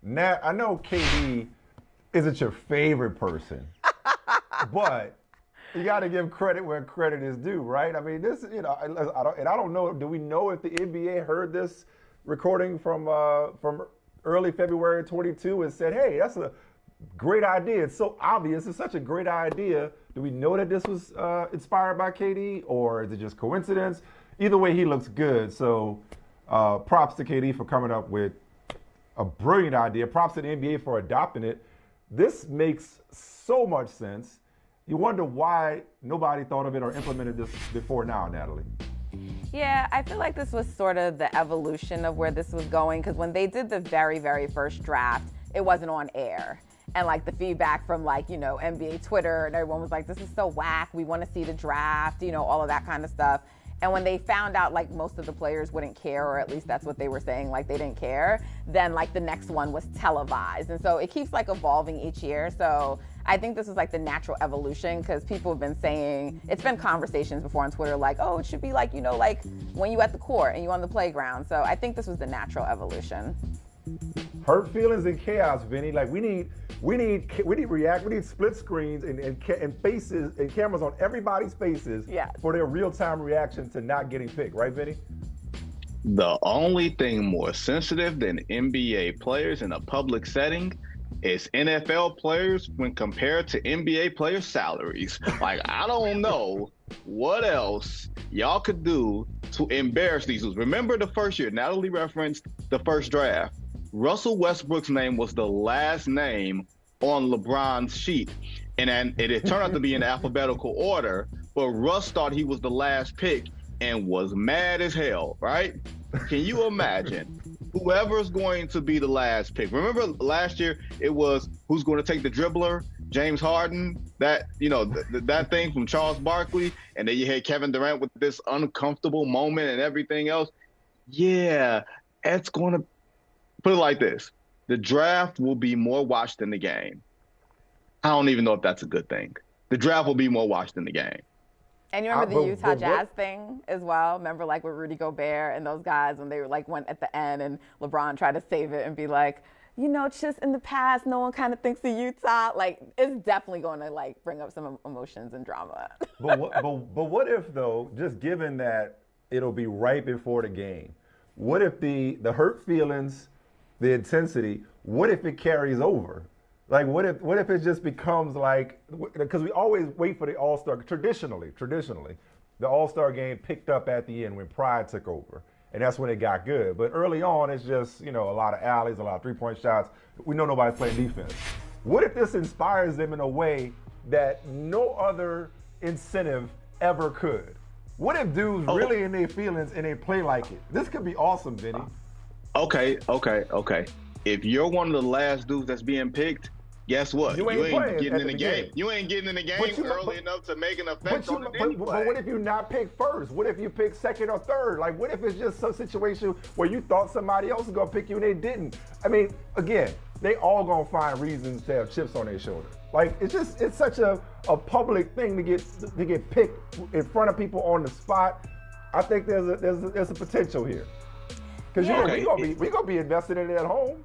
Nat, I know KD isn't your favorite person, but you got to give credit where credit is due, right? I mean, this, I don't know. Do we know if the NBA heard this recording from early February 22 and said, "Hey, that's a great idea. It's so obvious. It's such a great idea." Do we know that this was inspired by KD, or is it just coincidence? Either way, he looks good. So props to KD for coming up with a brilliant idea. Props to the NBA for adopting it. This makes so much sense. You wonder why nobody thought of it or implemented this before now, Natalie. Yeah, I feel like this was sort of the evolution of where this was going, because when they did the very, very first draft, it wasn't on air. And like the feedback from NBA Twitter and everyone was like, this is so whack. We want to see the draft, all of that kind of stuff. And when they found out like most of the players wouldn't care, or at least that's what they were saying, like they didn't care, then like the next one was televised. And so it keeps like evolving each year. So I think this is like the natural evolution, because people have been saying, it's been conversations before on Twitter, like, oh, it should be like, like when you at the court and you on the playground. So I think this was the natural evolution. Hurt feelings and chaos, Vinny. Like we need split screens and faces and cameras on everybody's faces for their real-time reaction to not getting picked, right, Vinny? The only thing more sensitive than NBA players in a public setting is NFL players when compared to NBA players' salaries. Like, I don't know what else y'all could do to embarrass these dudes. Remember the first year, Natalie referenced the first draft. Russell Westbrook's name was the last name on LeBron's sheet. And it turned out to be in alphabetical order, but Russ thought he was the last pick and was mad as hell, right? Can you imagine? Whoever's going to be the last pick. Remember last year, it was who's going to take the dribbler, James Harden, that thing from Charles Barkley, and then you had Kevin Durant with this uncomfortable moment and everything else. Yeah, it's going to put it like this. The draft will be more watched than the game. I don't even know if that's a good thing. The draft will be more watched than the game. And you remember the Utah Jazz thing as well? Remember like with Rudy Gobert and those guys when they were like went at the end and LeBron tried to save it and be like, just in the past, no one kind of thinks of Utah. Like, it's definitely going to like bring up some emotions and drama. But what if though, just given that it'll be right before the game, what if the hurt feelings, the intensity, what if it carries over? Like, what if it just becomes like, because we always wait for the All-Star, traditionally, the All-Star game picked up at the end when pride took over. And that's when it got good. But early on, it's just, a lot of alleys, a lot of three-point shots. We know nobody's playing defense. What if this inspires them in a way that no other incentive ever could? What if dudes really in their feelings and they play like it? This could be awesome, Vinny. Okay. If you're one of the last dudes that's being picked, guess what? You ain't getting in the game. You ain't getting in the game early enough to make an effect on it anyway. But what if you not pick first? What if you pick second or third? Like, what if it's just some situation where you thought somebody else was going to pick you and they didn't? I mean, again, they all going to find reasons to have chips on their shoulder. Like, it's such a public thing to get picked in front of people on the spot. I think there's a potential here. Because we're going to be invested in it at home.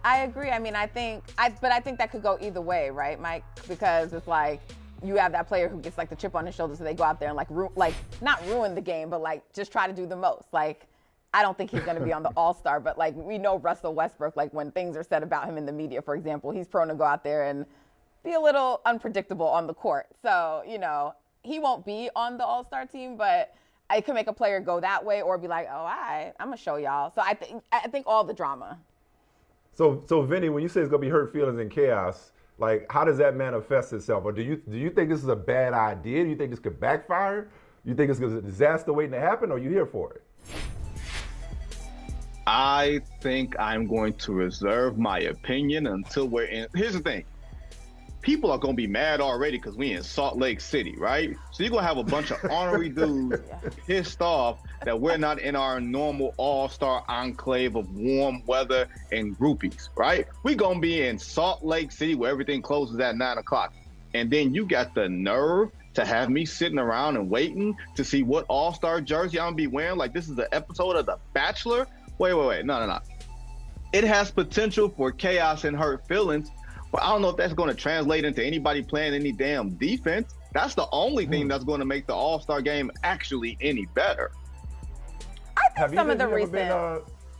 I agree. I mean, I think that could go either way, right, Mike? Because it's like you have that player who gets like the chip on his shoulder, so they go out there and not ruin the game, but like just try to do the most. Like, I don't think he's going to be on the All-Star, but like we know Russell Westbrook, like when things are said about him in the media, for example, he's prone to go out there and be a little unpredictable on the court. So, he won't be on the All-Star team, but it could make a player go that way or be like, oh, I'm going to show y'all. So I think all the drama. So Vinny, when you say it's gonna be hurt feelings and chaos, like how does that manifest itself? Or do you think this is a bad idea? Do you think this could backfire? You think it's a disaster waiting to happen, or are you here for it? I think I'm going to reserve my opinion until we're in. Here's the thing. People are going to be mad already because we in Salt Lake City, right? So you're going to have a bunch of ornery dudes pissed off that we're not in our normal all-star enclave of warm weather and groupies, right? We're going to be in Salt Lake City where everything closes at 9 o'clock. And then you got the nerve to have me sitting around and waiting to see what all-star jersey I'm going to be wearing like this is an episode of The Bachelor? Wait. No. it has potential for chaos and hurt feelings, but I don't know if that's going to translate into anybody playing any damn defense. That's the only thing that's going to make the All-Star game actually any better. I think some of the recent.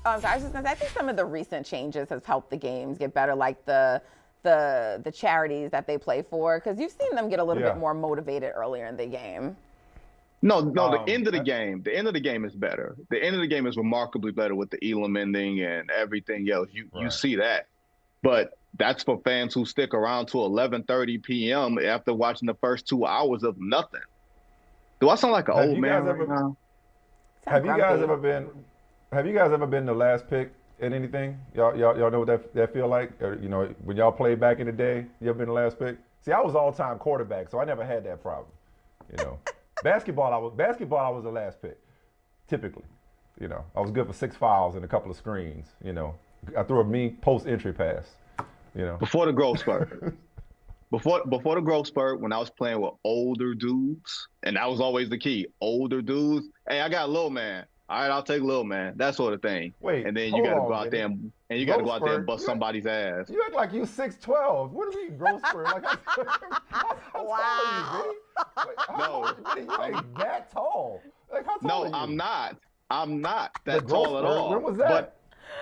I'm sorry, I was just gonna say, I think some of the recent changes has helped the games get better, like the charities that they play for, because you've seen them get a little bit more motivated earlier in the game. No, the end of the game is better. The end of the game is remarkably better with the Elam ending and everything else. You see that. But that's for fans who stick around to 11:30 p.m. after watching the first 2 hours of nothing. Do I sound like an old man right now? Have you guys ever been the last pick in anything? Y'all know what that feel like? Or, you know, when y'all played back in the day, you ever been the last pick? See, I was all-time quarterback, so I never had that problem. You know, basketball, I was the last pick, typically. You know, I was good for 6 fouls and a couple of screens. You know, I threw a mean post-entry pass. You know, before the growth spurt. Before the growth spurt, when I was playing with older dudes, and that was always the key, older dudes. Hey, I got little man. All right, I'll take little man. That sort of thing. Wait, and then you got to go out there and you got to go out there and bust somebody's ass. You act like you 6'12". What do you mean growth spurt? Like, how tall are you, Vinny? You ain't that tall. Like, how tall are you? I'm not that tall at all. When was that?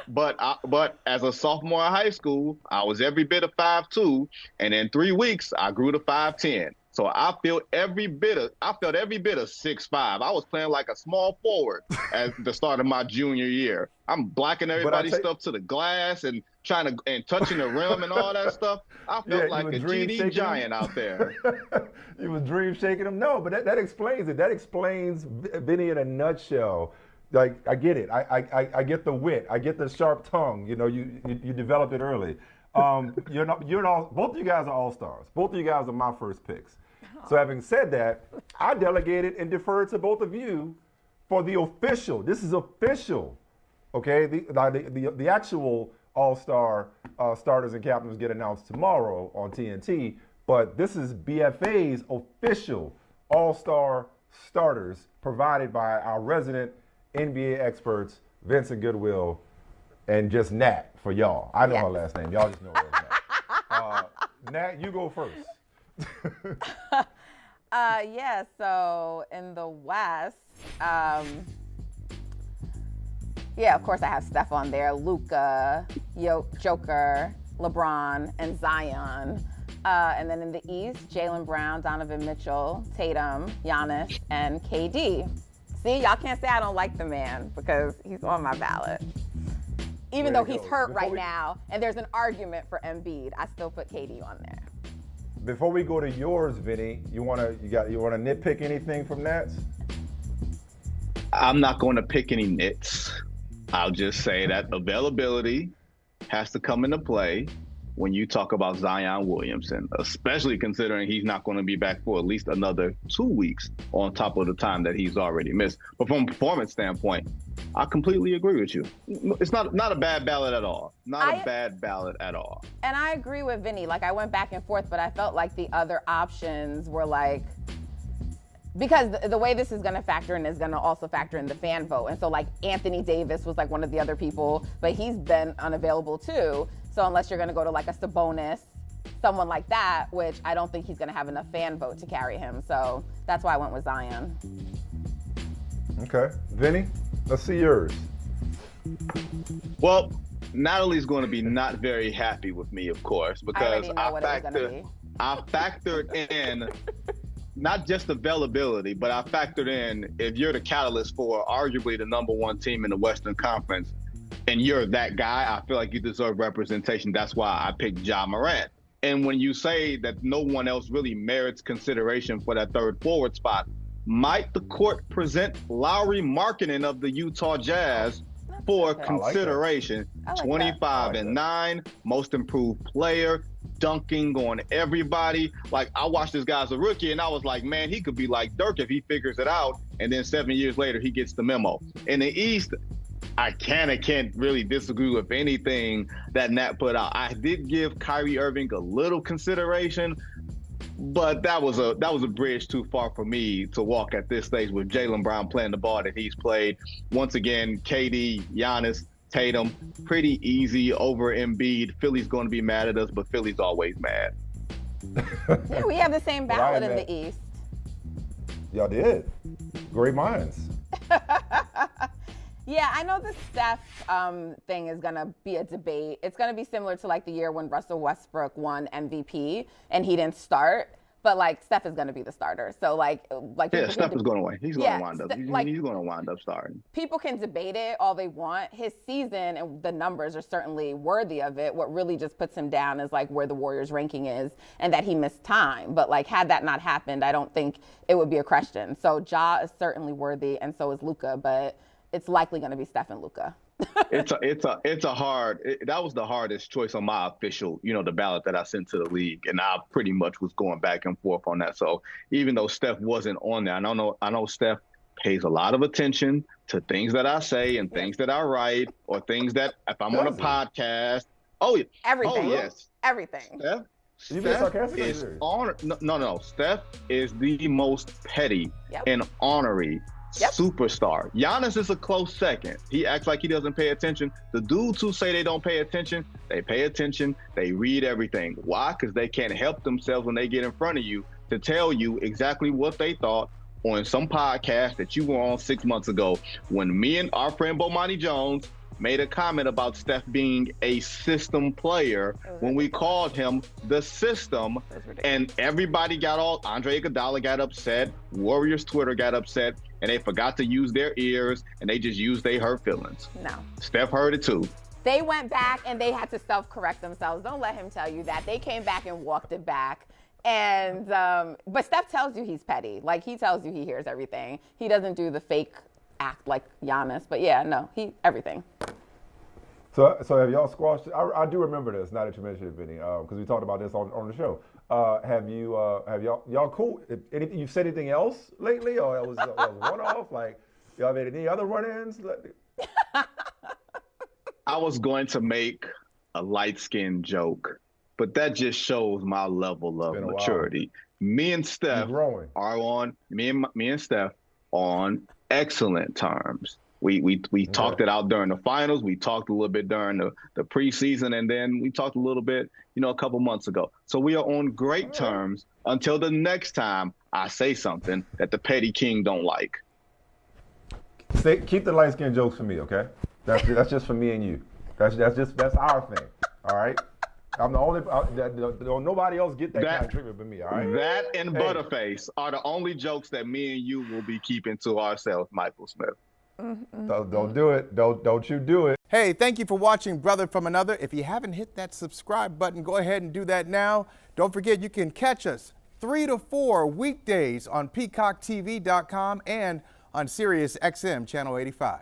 But as a sophomore in high school, I was every bit of 5'2", and in 3 weeks I grew to 5'10". So I felt every bit of 6'5". I was playing like a small forward at the start of my junior year. I'm blocking everybody's stuff to the glass and touching the rim and all that stuff. I felt like a GD giant out there. You was dream shaking them? No, but that explains it. That explains Vinny in a nutshell. Like, I get it. I get the wit. I get the sharp tongue. You know, you developed it early. Both of you guys are all-stars. Both of you guys are my first picks. So having said that, I delegated and deferred to both of you for the official. This is official, okay? The actual all-star starters and captains get announced tomorrow on TNT, but this is BFA's official all-star starters provided by our resident NBA experts, Vincent Goodwill, and just Nat for y'all. I know her last name. Y'all just know her as Nat. Nat, you go first. So in the West, of course I have Steph on there, Luka, Joker, LeBron, and Zion. And then in the East, Jaylen Brown, Donovan Mitchell, Tatum, Giannis, and KD. See, y'all can't say I don't like the man because he's on my ballot. Even though he's hurt right now, and there's an argument for Embiid, I still put KD on there. Before we go to yours, Vinny, you wanna nitpick anything from Nats? I'm not going to pick any nits. I'll just say that availability has to come into play when you talk about Zion Williamson, especially considering he's not going to be back for at least another 2 weeks on top of the time that he's already missed. But from a performance standpoint, I completely agree with you. It's not a bad ballot at all. Not a bad ballot at all. And I agree with Vinny. Like, I went back and forth, but I felt like the other options were like, because the way this is going to factor in is going to also factor in the fan vote. And so, like, Anthony Davis was like one of the other people, but he's been unavailable too. So unless you're going to go to like a Sabonis, someone like that, which I don't think he's going to have enough fan vote to carry him. So that's why I went with Zion. Okay. Vinny, let's see yours. Well, Natalie's going to be not very happy with me, of course, because I factored in not just availability, but I factored in if you're the catalyst for arguably the number one team in the Western Conference, and you're that guy, I feel like you deserve representation. That's why I picked Ja Morant. And when you say that no one else really merits consideration for that third forward spot, might the court present Lauri Markkanen of the Utah Jazz for consideration? 25-9, most improved player, dunking on everybody. Like, I watched this guy as a rookie, and I was like, man, he could be like Dirk if he figures it out. And then 7 years later, he gets the memo. In the East, I can't really disagree with anything that Nat put out. I did give Kyrie Irving a little consideration, but that was a bridge too far for me to walk at this stage with Jaylen Brown playing the ball that he's played. Once again, KD, Giannis, Tatum, pretty easy over Embiid. Philly's going to be mad at us, but Philly's always mad. Yeah, we have the same ballot in the East. Y'all did. Great minds. Yeah, I know the Steph thing is going to be a debate. It's going to be similar to like the year when Russell Westbrook won MVP and he didn't start. But like Steph is going to be the starter. So like yeah, Steph is going to win. He's going to wind up. Like, he's going to wind up starting. People can debate it all they want. His season and the numbers are certainly worthy of it. What really just puts him down is like where the Warriors ranking is and that he missed time. But like had that not happened, I don't think it would be a question. So Ja is certainly worthy, and so is Luka. But it's likely going to be Steph and Luka. That was the hardest choice on my official, the ballot that I sent to the league, and I pretty much was going back and forth on that. So even though Steph wasn't on there, I know Steph pays a lot of attention to things that I say and things that I write, or things that if I'm on a podcast. Oh, everything. Oh, yes. Everything. Steph is no. Steph is the most petty and ornery superstar. Giannis is a close second. He acts like he doesn't pay attention. The dudes who say they don't pay attention, they pay attention. They read everything. Why? Because they can't help themselves when they get in front of you to tell you exactly what they thought on some podcast that you were on 6 months ago when me and our friend Bomani Jones made a comment about Steph being a system player when we called him the system, and everybody Andre Iguodala got upset, Warriors Twitter got upset, and they forgot to use their ears, and they just used their hurt feelings. No. Steph heard it too. They went back and they had to self-correct themselves. Don't let him tell you that. They came back and walked it back. And but Steph tells you he's petty. Like, he tells you he hears everything. He doesn't do the fake act like Giannis. But yeah, no, everything. So have y'all squashed? I do remember this. Now that you mentioned it, Vinny, because we talked about this on the show. Have y'all cool? Anything you said anything else lately, or it was one off? Like, y'all made any other run-ins? I was going to make a light-skinned joke, but that just shows my level of maturity. Me and Steph me and Steph on excellent terms. We talked it out during the finals. We talked a little bit during the preseason, and then we talked a little bit, a couple months ago. So we are on great terms until the next time I say something that the petty king don't like. Keep the light skin jokes for me, okay? That's just for me and you. That's our thing. All right. I'm the only. Nobody else get that kind of treatment but me. All right. That and Butterface are the only jokes that me and you will be keeping to ourselves, Michael Smith. Don't do it. Don't you do it. Hey, thank you for watching Brother from Another. If you haven't hit that subscribe button, go ahead and do that now. Don't forget you can catch us 3 to 4 weekdays on PeacockTV.com and on Sirius XM Channel 85.